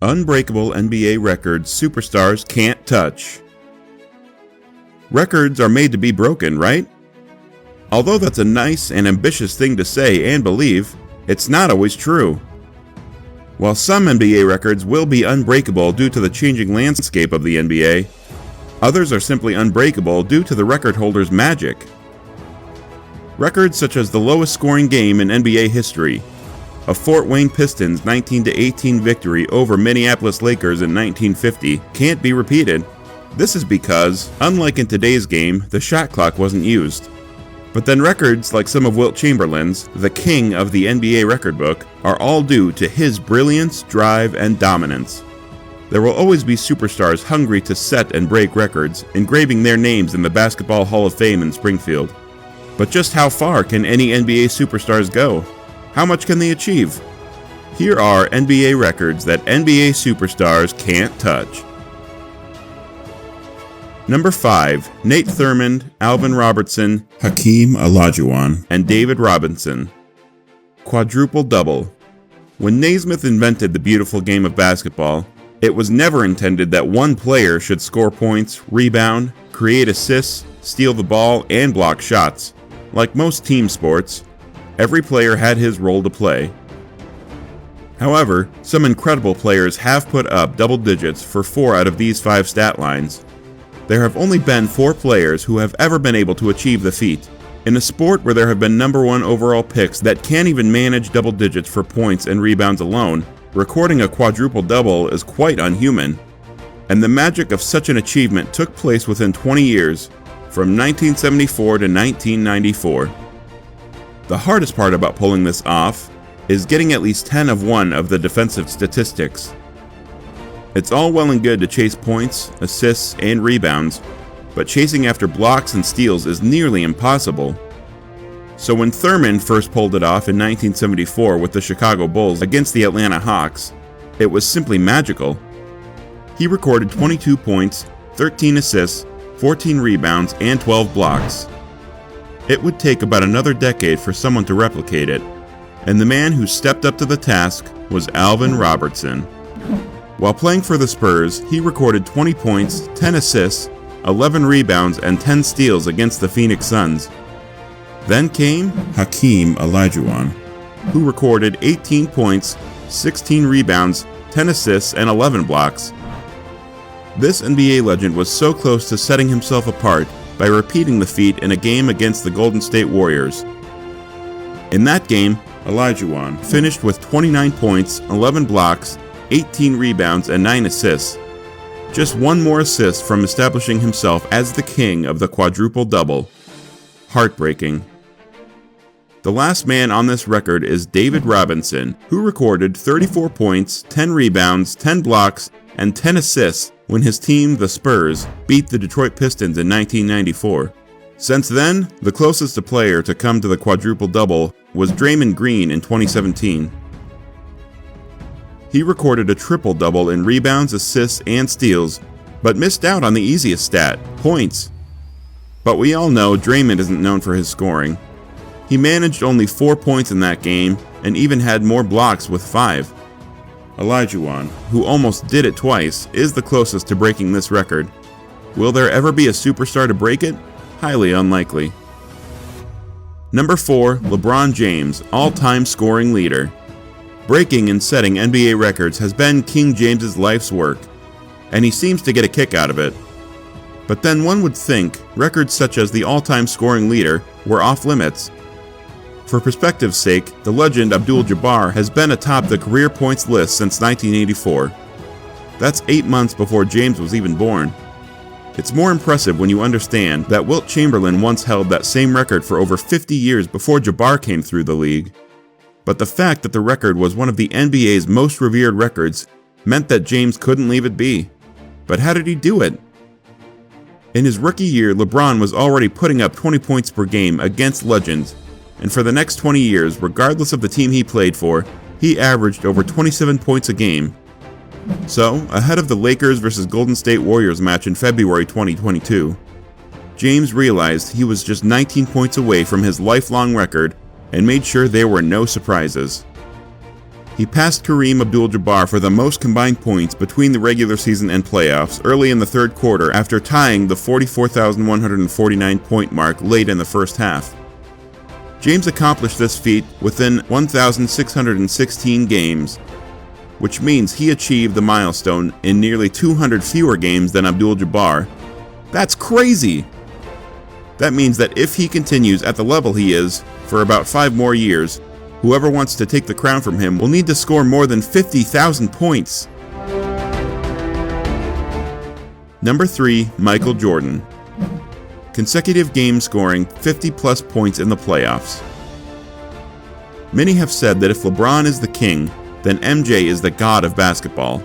Unbreakable NBA records superstars can't touch. Records are made to be broken, right? Although that's a nice and ambitious thing to say and believe, it's not always true. While some NBA records will be unbreakable due to the changing landscape of the NBA, others are simply unbreakable due to the record holder's magic. Records such as the lowest scoring game in NBA history, a Fort Wayne Pistons 19-18 victory over Minneapolis Lakers in 1950, can't be repeated. This is because, unlike in today's game, the shot clock wasn't used. But then records like some of Wilt Chamberlain's, the king of the NBA record book, are all due to his brilliance, drive, and dominance. There will always be superstars hungry to set and break records, engraving their names in the Basketball Hall of Fame in Springfield. But just how far can any NBA superstars go? How much can they achieve? Here are NBA records that NBA superstars can't touch. Number 5. Nate Thurmond, Alvin Robertson, Hakeem Olajuwon, and David Robinson. Quadruple double. When Naismith invented the beautiful game of basketball, it was never intended that one player should score points, rebound, create assists, steal the ball, and block shots. Like most team sports, every player had his role to play. However, some incredible players have put up double digits for 4 out of these 5 stat lines. There have only been 4 players who have ever been able to achieve the feat. In a sport where there have been number 1 overall picks that can't even manage double digits for points and rebounds alone, recording a quadruple double is quite unhuman. And the magic of such an achievement took place within 20 years, from 1974 to 1994. The hardest part about pulling this off is getting at least 10 of one of the defensive statistics. It's all well and good to chase points, assists, and rebounds, but chasing after blocks and steals is nearly impossible. So when Thurmond first pulled it off in 1974 with the Chicago Bulls against the Atlanta Hawks, it was simply magical. He recorded 22 points, 13 assists, 14 rebounds, and 12 blocks. It would take about another decade for someone to replicate it, and the man who stepped up to the task was Alvin Robertson. While playing for the Spurs, he recorded 20 points, 10 assists, 11 rebounds, and 10 steals against the Phoenix Suns. Then came Hakeem Olajuwon, who recorded 18 points, 16 rebounds, 10 assists, and 11 blocks. This NBA legend was so close to setting himself apart by repeating the feat in a game against the Golden State Warriors. In that game, Olajuwon finished with 29 points, 11 blocks, 18 rebounds, and 9 assists. Just one more assist from establishing himself as the king of the quadruple double. Heartbreaking. The last man on this record is David Robinson, who recorded 34 points, 10 rebounds, 10 blocks, and 10 assists when his team, the Spurs, beat the Detroit Pistons in 1994. Since then, the closest player to come to the quadruple double was Draymond Green in 2017. He recorded a triple-double in rebounds, assists, and steals, but missed out on the easiest stat, points. But we all know Draymond isn't known for his scoring. He managed only 4 points in that game, and even had more blocks with 5. Olajuwon, who almost did it twice, is the closest to breaking this record. Will there ever be a superstar to break it? Highly unlikely. Number 4, LeBron James, all-time scoring leader. Breaking and setting NBA records has been King James's life's work, and he seems to get a kick out of it. But then one would think records such as the all-time scoring leader were off limits. For perspective's sake, the legend Abdul-Jabbar has been atop the career points list since 1984. That's 8 months before James was even born. It's more impressive when you understand that Wilt Chamberlain once held that same record for over 50 years before Jabbar came through the league. But the fact that the record was one of the NBA's most revered records meant that James couldn't leave it be. But how did he do it? In his rookie year, LeBron was already putting up 20 points per game against legends, and for the next 20 years, regardless of the team he played for, he averaged over 27 points a game. So, ahead of the Lakers vs. Golden State Warriors match in February 2022, James realized he was just 19 points away from his lifelong record and made sure there were no surprises. He passed Kareem Abdul-Jabbar for the most combined points between the regular season and playoffs early in the third quarter after tying the 44,149 point mark late in the first half. James accomplished this feat within 1,616 games, which means he achieved the milestone in nearly 200 fewer games than Abdul-Jabbar. That's crazy! That means that if he continues at the level he is for about 5 more years, whoever wants to take the crown from him will need to score more than 50,000 points. Number 3, Michael Jordan. Consecutive games scoring 50-plus points in the playoffs. Many have said that if LeBron is the king, then MJ is the god of basketball.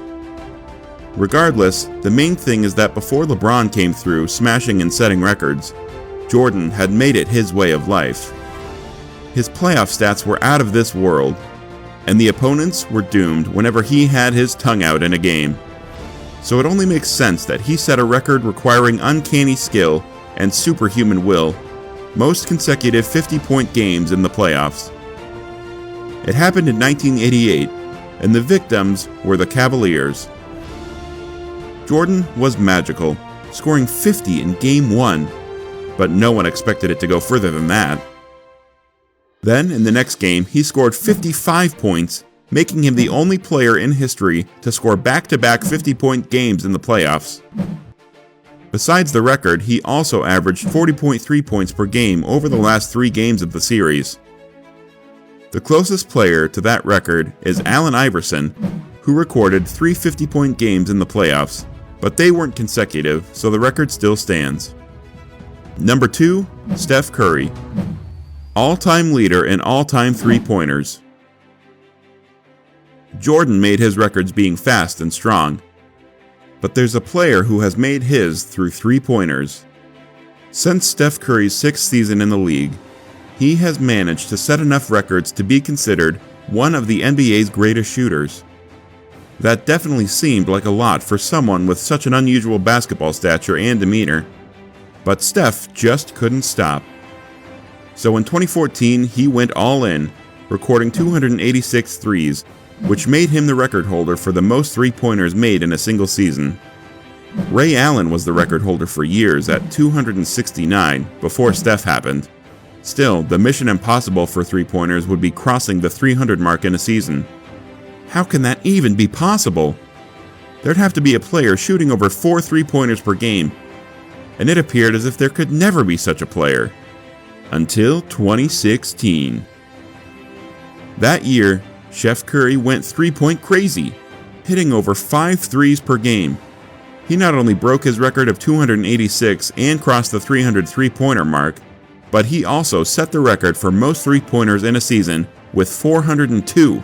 Regardless, the main thing is that before LeBron came through smashing and setting records, Jordan had made it his way of life. His playoff stats were out of this world, and the opponents were doomed whenever he had his tongue out in a game. So it only makes sense that he set a record requiring uncanny skill and superhuman will, most consecutive 50-point games in the playoffs. It happened in 1988, and the victims were the Cavaliers. Jordan was magical, scoring 50 in Game 1, but no one expected it to go further than that. Then, in the next game, he scored 55 points, making him the only player in history to score back-to-back 50-point games in the playoffs. Besides the record, he also averaged 40.3 points per game over the last 3 games of the series. The closest player to that record is Allen Iverson, who recorded 3 50-point games in the playoffs, but they weren't consecutive, so the record still stands. Number 2, Steph Curry. All-time leader in all-time three-pointers. Jordan made his records being fast and strong, but there's a player who has made his through three-pointers. Since Steph Curry's 6th season in the league, he has managed to set enough records to be considered one of the NBA's greatest shooters. That definitely seemed like a lot for someone with such an unusual basketball stature and demeanor, but Steph just couldn't stop. So in 2014, he went all in, recording 286 threes, which made him the record holder for the most three-pointers made in a single season. Ray Allen was the record holder for years at 269 before Steph happened. Still, the mission impossible for three-pointers would be crossing the 300 mark in a season. How can that even be possible? There'd have to be a player shooting over 4 three-pointers per game, and it appeared as if there could never be such a player. Until 2016. That year, Chef Curry went three-point crazy, hitting over 5 threes per game. He not only broke his record of 286 and crossed the 300 three-pointer mark, but he also set the record for most three-pointers in a season with 402.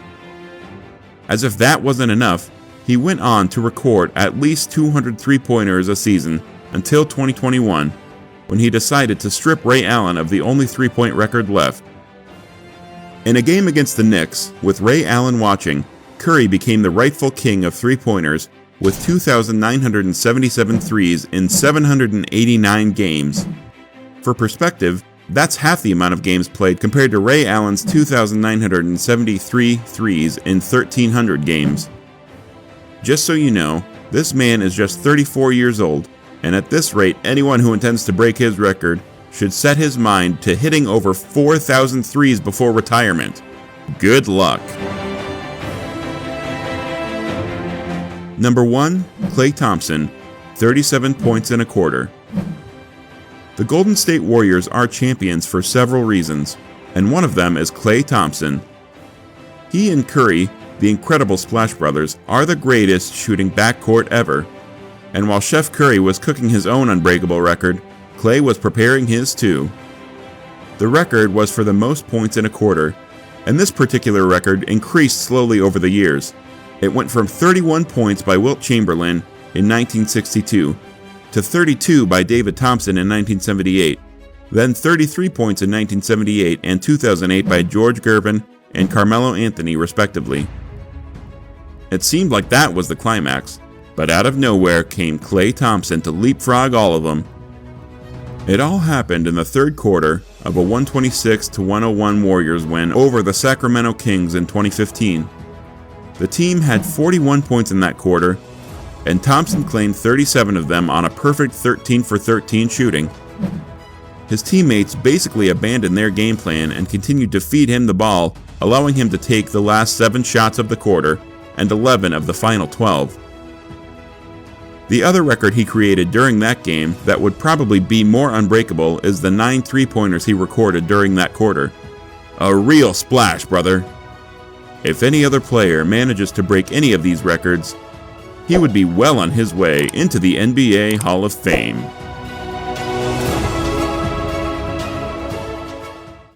As if that wasn't enough, he went on to record at least 200 three-pointers a season until 2021, when he decided to strip Ray Allen of the only three-point record left. In a game against the Knicks, with Ray Allen watching, Curry became the rightful king of three-pointers with 2,977 threes in 789 games. For perspective, that's half the amount of games played compared to Ray Allen's 2,973 threes in 1,300 games. Just so you know, this man is just 34 years old, and at this rate, anyone who intends to break his record should set his mind to hitting over 4,000 threes before retirement. Good luck. Number 1, Klay Thompson, 37 points and a quarter. The Golden State Warriors are champions for several reasons, and one of them is Klay Thompson. He and Curry, the incredible Splash Brothers, are the greatest shooting backcourt ever. And while Chef Curry was cooking his own Unbreakable record, Klay was preparing his too. The record was for the most points in a quarter, and this particular record increased slowly over the years. It went from 31 points by Wilt Chamberlain in 1962 to 32 by David Thompson in 1978, then 33 points in 1978 and 2008 by George Gervin and Carmelo Anthony respectively. It seemed like that was the climax, but out of nowhere came Klay Thompson to leapfrog all of them. It all happened in the third quarter of a 126-101 Warriors win over the Sacramento Kings in 2015. The team had 41 points in that quarter, and Thompson claimed 37 of them on a perfect 13 for 13 shooting. His teammates basically abandoned their game plan and continued to feed him the ball, allowing him to take the last 7 shots of the quarter and 11 of the final 12. The other record he created during that game that would probably be more unbreakable is the 9 3-pointers he recorded during that quarter. A real splash, brother. If any other player manages to break any of these records, he would be well on his way into the NBA Hall of Fame.